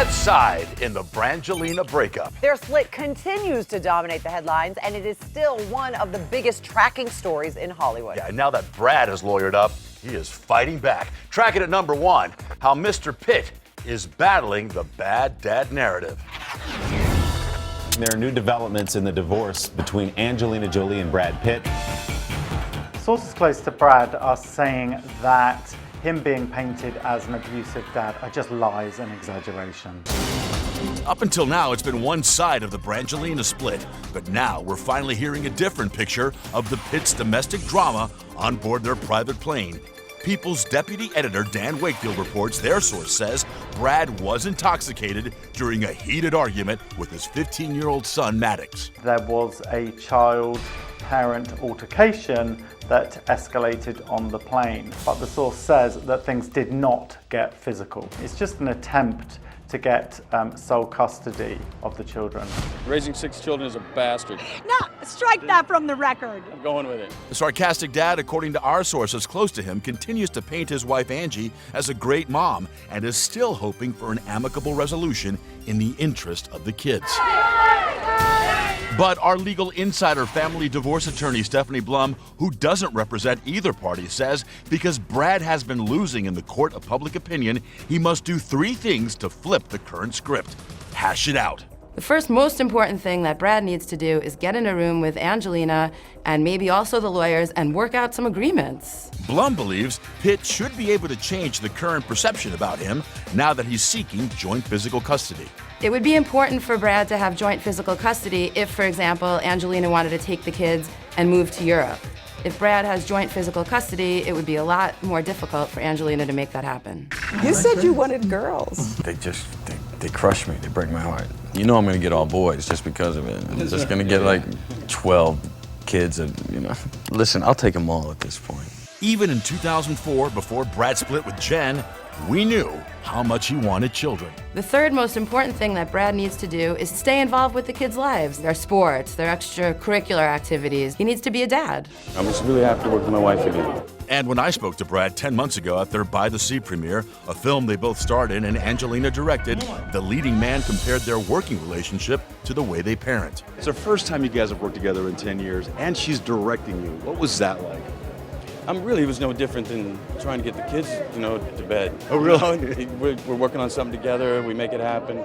Brad's side in the Brangelina breakup. Their split continues to dominate the headlines, and it is still one of the biggest tracking stories in Hollywood. Yeah, and now that Brad is lawyered up, he is fighting back. Tracking at number one, how Mr. Pitt is battling the bad dad narrative. There are new developments in the divorce between Angelina Jolie and Brad Pitt. Sources close to Brad are saying that him being painted as an abusive dad are just lies and exaggeration. Up until now, it's been one side of the Brangelina split, but now we're finally hearing a different picture of the Pitt's domestic drama on board their private plane. People's deputy editor Dan Wakefield reports their source says Brad was intoxicated during a heated argument with his 15-year-old son, Maddox. There was a child-parent altercation that escalated on the plane, but the source says that things did not get physical. It's just an attempt to get sole custody of the children. Raising 6 children is a bastard. No, strike that from the record. I'm going with it. The sarcastic dad, according to our sources close to him, continues to paint his wife Angie as a great mom and is still hoping for an amicable resolution in the interest of the kids. But our legal insider family divorce attorney Stephanie Blum, who doesn't represent either party, says because Brad has been losing in the court of public opinion, he must do 3 things to flip the current script. Hash it out. The first most important thing that Brad needs to do is get in a room with Angelina and maybe also the lawyers and work out some agreements. Blum believes Pitt should be able to change the current perception about him now that he's seeking joint physical custody. It would be important for Brad to have joint physical custody if, for example, Angelina wanted to take the kids and move to Europe. If Brad has joint physical custody, it would be a lot more difficult for Angelina to make that happen. You said you wanted girls. They crush me. They break my heart. You know I'm gonna get all boys just because of it. I'm just gonna get like 12 kids and, Listen, I'll take them all at this point. Even in 2004, before Brad split with Jen, we knew how much he wanted children. The third most important thing that Brad needs to do is stay involved with the kids' lives, their sports, their extracurricular activities. He needs to be a dad. I'm just really happy to work with my wife again. And when I spoke to Brad 10 months ago at their By the Sea premiere, a film they both starred in and Angelina directed, the leading man compared their working relationship to the way they parent. It's the first time you guys have worked together in 10 years, and she's directing you. What was that like? It was no different than trying to get the kids, to bed. Oh, really? We're working on something together. We make it happen.